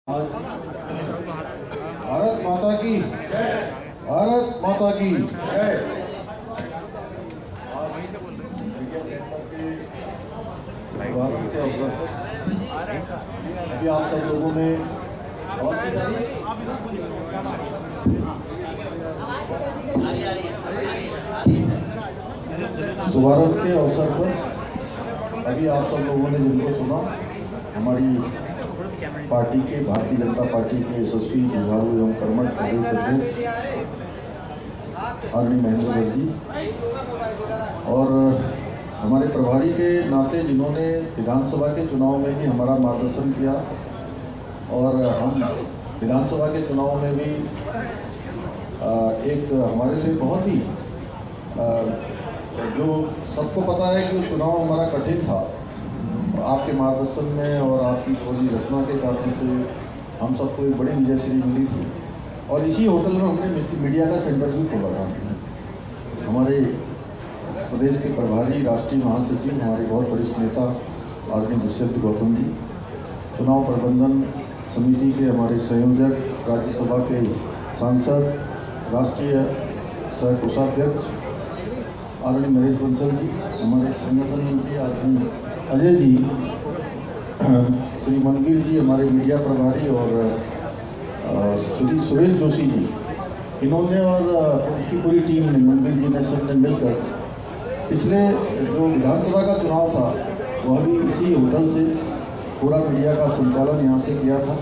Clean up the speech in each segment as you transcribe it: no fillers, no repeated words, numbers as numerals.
आज भारत माता की भारत माता की जय। आज मीडिया सेंटर के शुभारंभ के अवसर पर अभी आप सब लोगों ने आवाज की जा रही है। शुभारंभ के अवसर पर अभी आप सब लोगों ने जिनको सुना, हमारी पार्टी के भारतीय जनता पार्टी के यशस्वी जुझारू एवं कर्मठ प्रदेश अध्यक्ष आदरणीय महेंद्र जी और हमारे प्रभारी के नाते जिन्होंने विधानसभा के चुनाव में भी हमारा मार्गदर्शन किया और हम विधानसभा के चुनाव में भी एक हमारे लिए बहुत ही जो सबको पता है कि चुनाव हमारा कठिन था, आपके मार्गदर्शन में और आपकी थोड़ी रचना के कारण से हम सबको एक बड़ी विजयश्री मिली थी। और इसी होटल में हमने मीडिया का सेंटर भी खोला था। हमारे प्रदेश के प्रभारी राष्ट्रीय महासचिव, हमारे बहुत वरिष्ठ नेता आदरणीय दुष्यंत गौतम जी, चुनाव प्रबंधन समिति के हमारे संयोजक, राज्यसभा के सांसद, राष्ट्रीय सह कोषाध्यक्ष आदरणीय नरेश बंसल जी, हमारे संगठन मंत्री आदरणीय अजय जी, श्री मनवीर जी हमारे मीडिया प्रभारी और श्री सुरेश जोशी जी, इन्होंने और उनकी पूरी टीम ने, मनवीर जी ने, सबने मिलकर पिछले जो विधानसभा का चुनाव था वह भी इसी होटल से पूरा मीडिया का संचालन यहाँ से किया था।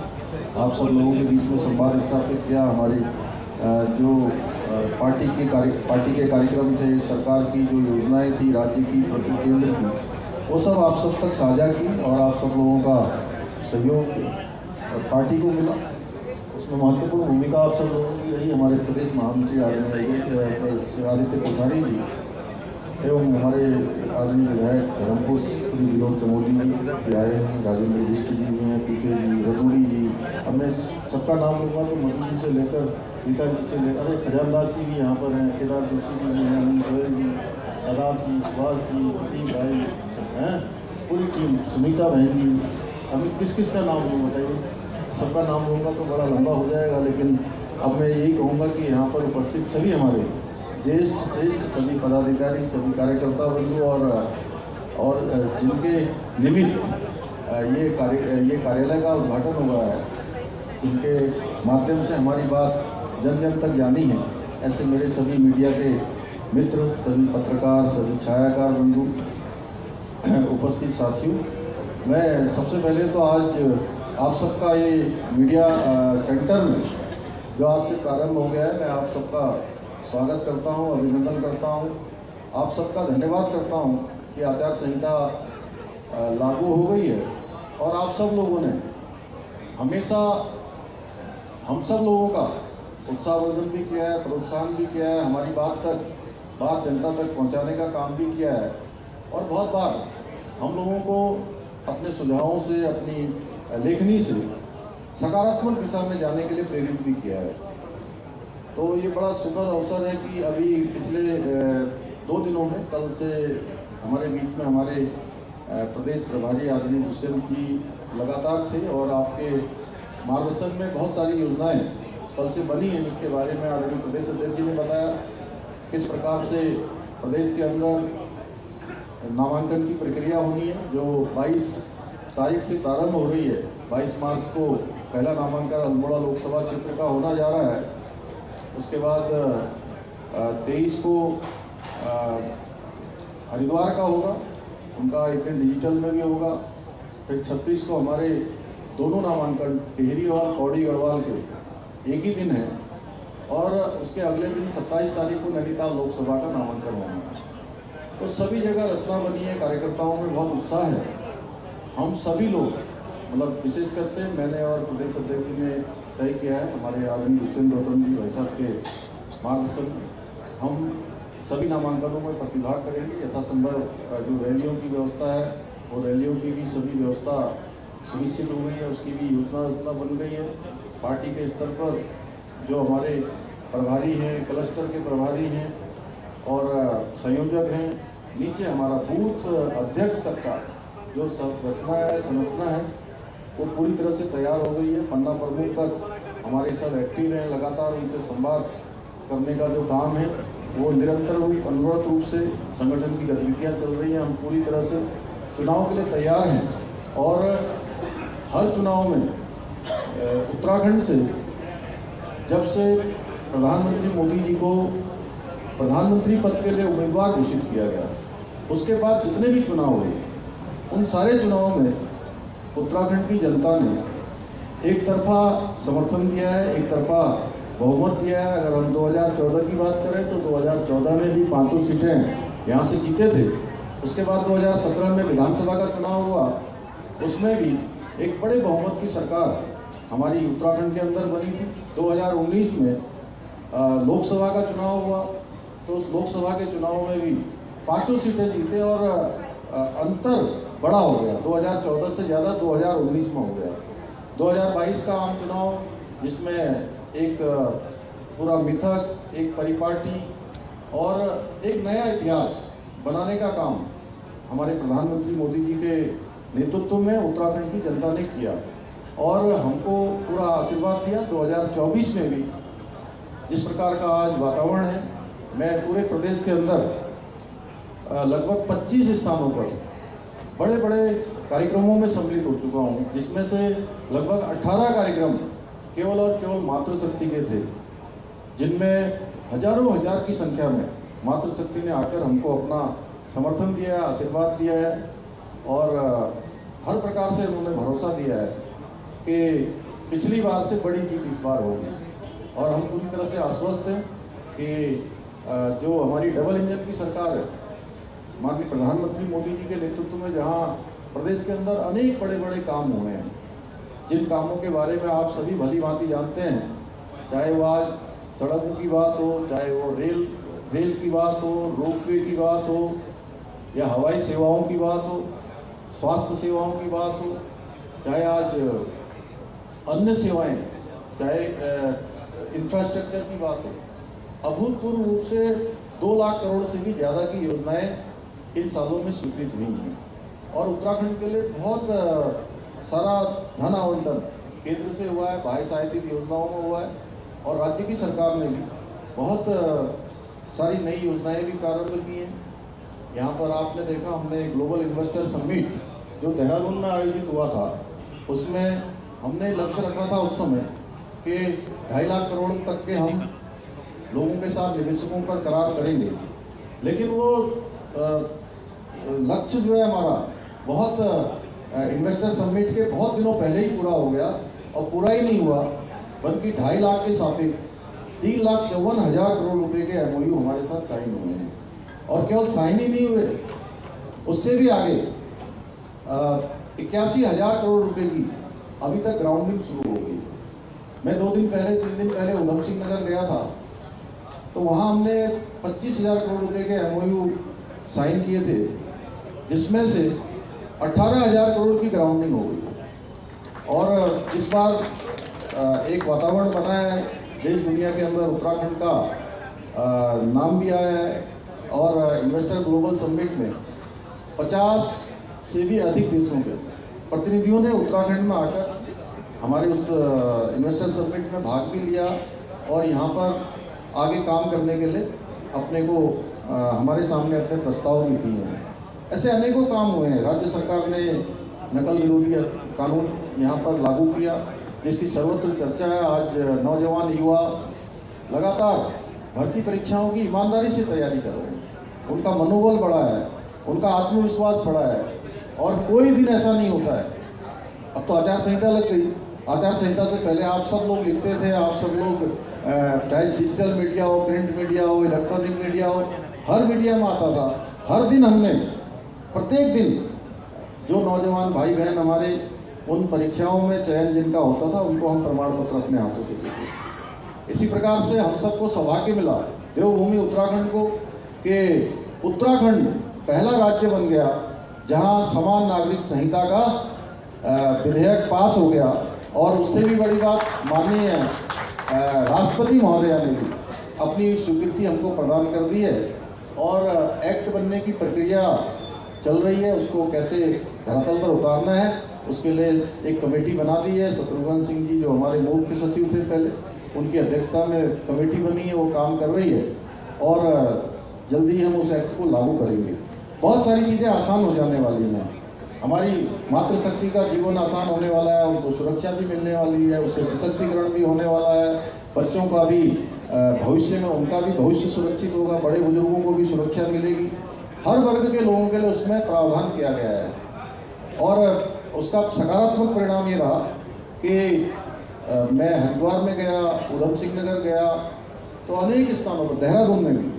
आप सब लोगों के बीच में संवाद स्थापित किया। हमारी जो पार्टी के कार्यक्रम थे, सरकार की जो योजनाएं थी, राज्य की प्रति केंद्र की, वो सब आप सब तक साझा की और आप सब लोगों का सहयोग पार्टी को मिला। उसमें महत्वपूर्ण भूमिका आप सब लोगों की रही। हमारे प्रदेश महामंत्री आदित्य कोठारी जी एवं हमारे आदरणीय विधायक धर्मपुर श्री विनोद चमोली जी आए हैं, राजेंद्र बिष्ट जी भी हैं, पीके जी, रतूड़ी जी, अब मैं सबका नाम लूँगा तो मधु जी से लेकर गीता जी से लेकर, अरे खजानदास जी भी यहाँ पर हैं, केदार जोशी जी भी हैं, अनिल गोयल जी, सदाब जी, सुभाष जी, प्रतीक भाई हैं, पूरी टीम, सुनीता बहन जी, अभी किस किस का नाम लूँ बताइए? सबका नाम लूँगा तो बड़ा लंबा हो जाएगा, लेकिन अब मैं यही कहूँगा कि यहाँ पर उपस्थित सभी हमारे ज्येष्ठ श्रेष्ठ सभी पदाधिकारी, सभी कार्यकर्ता बंधु और जिनके निमित्त ये कार्यालय का उद्घाटन हुआ है, जिनके माध्यम से हमारी बात जन जन तक जानी है, ऐसे मेरे सभी मीडिया के मित्र, सभी पत्रकार, सभी छायाकार बंधु, उपस्थित साथियों, मैं सबसे पहले तो आज आप सबका ये मीडिया सेंटर में जो आज से प्रारंभ हो गया है, मैं आप सबका स्वागत करता हूं, अभिनंदन करता हूं, आप सबका धन्यवाद करता हूं कि आचार संहिता लागू हो गई है और आप सब लोगों ने हमेशा हम सब लोगों का उत्साहवर्धन भी किया है, प्रोत्साहन भी किया है, हमारी बात जनता तक पहुंचाने का काम भी किया है और बहुत बार हम लोगों को अपने सुझावों से, अपनी लेखनी से सकारात्मक दिशा में जाने के लिए प्रेरित भी किया है। तो ये बड़ा सुखद अवसर है कि अभी पिछले 2 दिनों में, कल से हमारे बीच में हमारे प्रदेश प्रभारी आदरणीय दुष्यंत जी लगातार थे और आपके मार्गदर्शन में बहुत सारी योजनाएं कल से बनी हैं, जिसके बारे में आदरणीय प्रदेश अध्यक्ष जी ने बताया किस प्रकार से प्रदेश के अंदर नामांकन की प्रक्रिया होनी है, जो 22 तारीख से प्रारंभ हो रही है। 22 मार्च को पहला नामांकन अल्मोड़ा लोकसभा क्षेत्र का होना जा रहा है। उसके बाद 23 को हरिद्वार का होगा, उनका एक दिन डिजिटल में भी होगा। फिर 26 को हमारे दोनों नामांकन टिहरी और पौड़ी गढ़वाल के एक ही दिन है और उसके अगले दिन 27 तारीख को नैनीताल लोकसभा का नामांकन होना है। तो सभी जगह रचना बनी है, कार्यकर्ताओं में बहुत उत्साह है। हम सभी लोग, मतलब विशेषकर से मैंने और प्रदेश अध्यक्ष जी ने तय किया है, हमारे आदरणीय दुष्यंत गौतम जी भाई साहब के मार्गदर्शन, हम सभी नामांकनों में प्रतिभाग करेंगे। यथासंभव जो रैलियों की व्यवस्था है, वो रैलियों की भी सभी व्यवस्था सुनिश्चित हो गई है, उसकी भी योजना बन गई है। पार्टी के स्तर पर जो हमारे प्रभारी हैं, क्लस्टर के प्रभारी हैं और संयोजक हैं, नीचे हमारा बूथ अध्यक्ष तक का जो संरचना है वो पूरी तरह से तैयार हो गई है। पन्ना प्रमुख तक हमारे सब एक्टिव हैं, लगातार उनसे संवाद करने का जो काम है वो निरंतर अनवरत रूप से संगठन की गतिविधियां चल रही हैं। हम पूरी तरह से चुनाव के लिए तैयार हैं और हर चुनाव में उत्तराखंड से जब से प्रधानमंत्री मोदी जी को प्रधानमंत्री पद के लिए उम्मीदवार घोषित किया गया, उसके बाद जितने भी चुनाव हुए उन सारे चुनावों में उत्तराखंड की जनता ने एक तरफा समर्थन दिया है, एक तरफा बहुमत दिया है। अगर हम 2014 की बात करें तो 2014 में भी 5 सीटें यहाँ से जीते थे। उसके बाद 2017 में विधानसभा का चुनाव हुआ, उसमें भी एक बड़े बहुमत की सरकार हमारी उत्तराखंड के अंदर बनी थी। 2019 में लोकसभा का चुनाव हुआ, तो उस लोकसभा के चुनाव में भी 5 सीटें जीते और अंतर बड़ा हो गया। 2014 से ज़्यादा 2019 में हो गया। 2022 का आम चुनाव जिसमें एक पूरा मिथक, एक परिपाटी और एक नया इतिहास बनाने का काम हमारे प्रधानमंत्री मोदी जी के नेतृत्व में उत्तराखंड की जनता ने किया और हमको पूरा आशीर्वाद दिया। 2024 में भी जिस प्रकार का आज वातावरण है, मैं पूरे प्रदेश के अंदर लगभग 25 स्थानों पर बड़े बड़े कार्यक्रमों में सम्मिलित हो चुका हूँ, जिसमें से लगभग 18 कार्यक्रम केवल और केवल मातृशक्ति के थे, जिनमें हजारों हजार की संख्या में मातृशक्ति ने आकर हमको अपना समर्थन दिया है, आशीर्वाद दिया है और हर प्रकार से उन्होंने भरोसा दिया है कि पिछली बार से बड़ी जीत इस बार होगी। और हम पूरी तरह से आश्वस्त हैं कि जो हमारी डबल इंजन की सरकार है, माननीय प्रधानमंत्री मोदी जी के नेतृत्व में, जहां प्रदेश के अंदर अनेक बड़े बड़े काम हुए हैं, जिन कामों के बारे में आप सभी भली भांति जानते हैं, चाहे वो आज सड़कों की बात हो, चाहे वो रेल की बात हो, रोपवे की बात हो, या हवाई सेवाओं की बात हो, स्वास्थ्य सेवाओं की बात हो, चाहे आज अन्य सेवाएं, चाहे इंफ्रास्ट्रक्चर की बात हो, अभूतपूर्व रूप से 2 लाख करोड़ से भी ज़्यादा की योजनाएं इन सालों में स्वीकृत हुई हैं और उत्तराखंड के लिए बहुत सारा धन आवंटन केंद्र से हुआ है, बाह्य सहायतित योजनाओं में हुआ है और राज्य की सरकार ने भी बहुत सारी नई योजनाएं भी प्रारंभ की हैं। यहाँ पर आपने देखा, हमने ग्लोबल इन्वेस्टर समिट जो देहरादून में आयोजित हुआ था, उसमें हमने लक्ष्य रखा था उस समय कि 2.5 लाख करोड़ तक के हम लोगों के साथ निवेशकों पर करार करेंगे, लेकिन वो लक्ष्य जो है हमारा बहुत इन्वेस्टर समिट के बहुत दिनों पहले ही पूरा हो गया और पूरा ही नहीं हुआ, बल्कि 2.5 लाख के सापेक्ष 3,54,000 करोड़ रुपए के MOU हमारे साथ साइन हुए हैं। और केवल साइन ही नहीं हुए, उससे भी आगे 81,000 करोड़ रुपए की अभी तक ग्राउंडिंग शुरू हो गई है। मैं 3 दिन पहले उधम सिंह नगर गया था, तो वहाँ हमने 25,000 करोड़ रुपए के MOU साइन किए थे, जिसमें से 18,000 करोड़ की ग्राउंडिंग हो गई। और इस बार एक वातावरण बना है, देश दुनिया के अंदर उत्तराखंड का नाम भी आया है और इन्वेस्टर ग्लोबल समिट में 50 से भी अधिक देशों के प्रतिनिधियों ने उत्तराखंड में आकर हमारे उस इन्वेस्टर समिट में भाग भी लिया और यहाँ पर आगे काम करने के लिए अपने को हमारे सामने अपने प्रस्ताव भी किए हैं। ऐसे अनेकों काम हुए हैं। राज्य सरकार ने नकल विरोधी कानून यहाँ पर लागू किया, जिसकी सर्वत्र चर्चा है। आज नौजवान युवा लगातार भर्ती परीक्षाओं की ईमानदारी से तैयारी कर रहे हैं, उनका मनोबल बढ़ा है, उनका आत्मविश्वास बढ़ा है और कोई दिन ऐसा नहीं होता है। अब तो आचार संहिता लग गई, आचार संहिता से पहले आप सब लोग लिखते थे, आप सब लोग चाहे डिजिटल मीडिया हो, प्रिंट मीडिया हो, इलेक्ट्रॉनिक मीडिया हो, हर मीडिया में आता था। हर दिन हमने प्रत्येक दिन जो नौजवान भाई बहन हमारे उन परीक्षाओं में चयन जिनका होता था, उनको हम प्रमाण पत्र अपने हाथों से देते। इसी प्रकार से हम सबको सौभाग्य मिला देवभूमि उत्तराखंड को कि उत्तराखंड पहला राज्य बन गया जहां समान नागरिक संहिता का विधेयक पास हो गया। और उससे भी बड़ी बात, माननीय राष्ट्रपति महोदया ने भी अपनी स्वीकृति हमको प्रदान कर दी है और एक्ट बनने की प्रक्रिया चल रही है उसको कैसे धरातल पर उतारना है, उसके लिए एक कमेटी बना दी है। शत्रुघ्न सिंह जी जो हमारे मूल के सचिव थे पहले, उनकी अध्यक्षता में कमेटी बनी है, वो काम कर रही है और जल्दी हम उस एक्ट को लागू करेंगे। बहुत सारी चीज़ें आसान हो जाने वाली हैं, हमारी मातृशक्ति का जीवन आसान होने वाला है, उनको सुरक्षा भी मिलने वाली है, उससे सशक्तिकरण भी होने वाला है, बच्चों का भी भविष्य में उनका भी भविष्य सुरक्षित होगा, बड़े बुजुर्गों को भी सुरक्षा मिलेगी, हर वर्ग के लोगों के लिए उसमें प्रावधान किया गया है। और उसका सकारात्मक परिणाम ये रहा कि मैं हरिद्वार में गया, उधम सिंह नगर गया, तो अनेक स्थानों पर, देहरादून में भी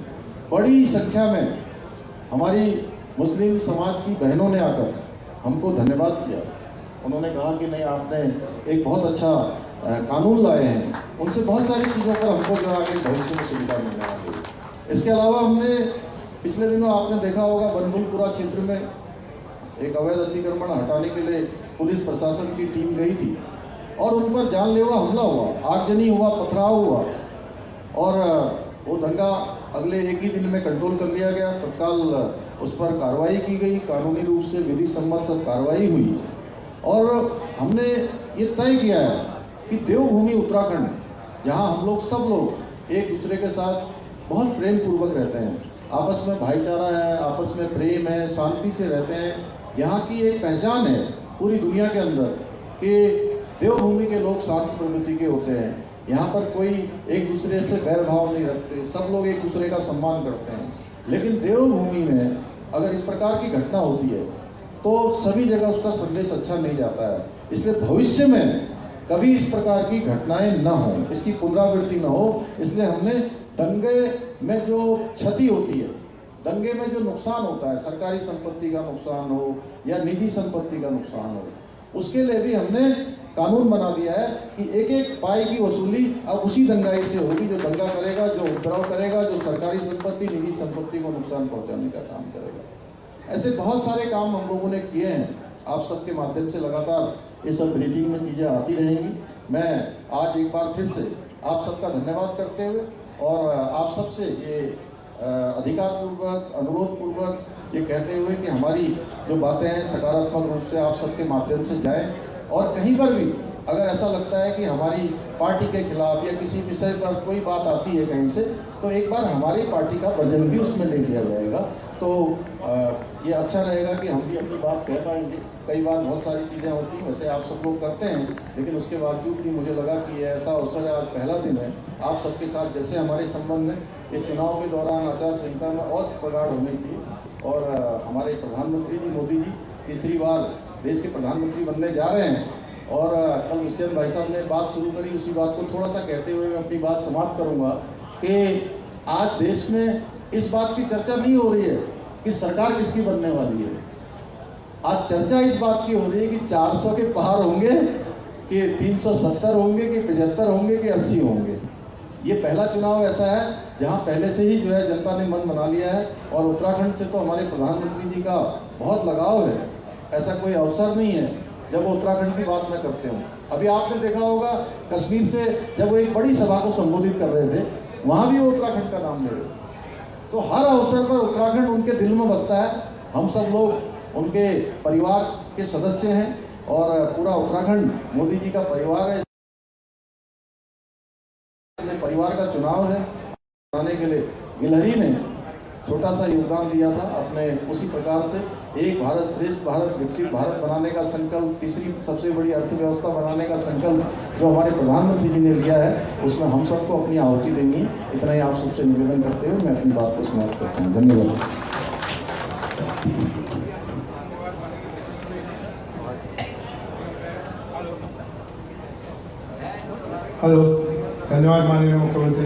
बड़ी संख्या में हमारी मुस्लिम समाज की बहनों ने आकर हमको धन्यवाद किया। उन्होंने कहा कि नहीं, आपने एक बहुत अच्छा कानून लाए हैं, उनसे बहुत सारी चीज़ों पर हमको जो आगे भविष्य में सुविधा मिलने वाली है। इसके अलावा हमने पिछले दिनों आपने देखा होगा बनभुलपुरा क्षेत्र में एक अवैध अतिक्रमण हटाने के लिए पुलिस प्रशासन की टीम गई थी और उन पर जानलेवा हमला हुआ, आगजनी हुआ, पथराव हुआ और वो दंगा अगले एक ही दिन में कंट्रोल कर लिया गया। तत्काल उस पर कार्रवाई की गई, कानूनी रूप से विधि सम्मत सब कार्रवाई हुई और हमने ये तय किया है कि देवभूमि उत्तराखंड, जहाँ हम लोग सब लोग एक दूसरे के साथ बहुत प्रेम पूर्वक रहते हैं, आपस में भाईचारा है, आपस में प्रेम है, शांति से रहते हैं, यहाँ की एक पहचान है पूरी दुनिया के अंदर कि देवभूमि के लोग शांत प्रवृत्ति के होते हैं। यहाँ पर कोई एक दूसरे से बैर भाव नहीं रखते, सब लोग एक दूसरे का सम्मान करते हैं। लेकिन देवभूमि में अगर इस प्रकार की घटना होती है तो सभी जगह उसका संदेश अच्छा नहीं जाता है। इसलिए भविष्य में कभी इस प्रकार की घटनाएं न हो, इसकी पुनरावृत्ति न हो, इसलिए हमने दंगे में जो क्षति होती है, दंगे में जो नुकसान होता है, सरकारी संपत्ति का नुकसान हो या निजी संपत्ति का नुकसान हो, उसके लिए भी हमने कानून बना दिया है कि एक एक पाई की वसूली अब उसी दंगाई से होगी जो दंगा करेगा, जो उपद्रव करेगा, जो सरकारी संपत्ति, निजी संपत्ति को नुकसान पहुंचाने का काम करेगा। ऐसे बहुत सारे काम हम लोगों ने किए हैं, आप सबके माध्यम से लगातार ये सब ब्रीफिंग में चीज़ें आती रहेंगी। मैं आज एक बार फिर से आप सबका धन्यवाद करते हुए और आप सबसे ये अधिकारपूर्वक, अनुरोधपूर्वक ये कहते हुए कि हमारी जो बातें हैं सकारात्मक रूप से आप सबके माध्यम से जाएं और कहीं पर भी अगर ऐसा लगता है कि हमारी पार्टी के खिलाफ या किसी विषय पर कोई बात आती है कहीं से, तो एक बार हमारी पार्टी का वजन भी उसमें ले लिया जाएगा, तो ये अच्छा रहेगा कि हम भी अपनी बात कह पाएंगे। कई बार बहुत सारी चीज़ें होती हैं, वैसे आप सब लोग करते हैं, लेकिन उसके बावजूद भी मुझे लगा कि ये ऐसा अवसर है, आज पहला दिन है आप सबके साथ, जैसे हमारे संबंध में ये चुनाव के दौरान आचार संहिता में और प्रगाढ़ होनी चाहिए। और हमारे प्रधानमंत्री जी मोदी जी तीसरी बार देश के प्रधानमंत्री बनने जा रहे हैं और कल निश्चंद भाई साहब ने बात शुरू करी, उसी बात को थोड़ा सा कहते हुए मैं अपनी बात समाप्त करूंगा कि आज देश में इस बात की चर्चा नहीं हो रही है कि सरकार किसकी बनने वाली है। आज चर्चा इस बात की हो रही है कि 400 के पार होंगे कि 370 होंगे कि 75 होंगे कि 80 होंगे। ये पहला चुनाव ऐसा है जहां पहले से ही जो है जनता ने मन बना लिया है और उत्तराखंड से तो हमारे प्रधानमंत्री जी का बहुत लगाव है, ऐसा कोई अवसर नहीं है जब वो उत्तराखंड की बात न करते हो। अभी आपने देखा होगा कश्मीर से जब वो एक बड़ी सभा को संबोधित कर रहे थे, वहां भी वो उत्तराखंड का नाम ले रहे। तो हर अवसर पर उत्तराखंड उनके दिल में बसता है, हम सब लोग उनके परिवार के सदस्य हैं और पूरा उत्तराखंड मोदी जी का परिवार है, परिवार का चुनाव है। बनाने के लिए गिलहरी ने छोटा सा योगदान दिया था अपने, उसी प्रकार से एक भारत श्रेष्ठ भारत, विकसित भारत बनाने का संकल्प, तीसरी सबसे बड़ी अर्थव्यवस्था बनाने का संकल्प जो हमारे प्रधानमंत्री जी ने लिया है, उसमें हम सबको अपनी आहुति देंगे। इतना ही आप सबसे निवेदन करते हुए मैं अपनी बात को समाप्त करता हूँ। धन्यवाद। हेलो, धन्यवाद माननीय मुख्यमंत्री।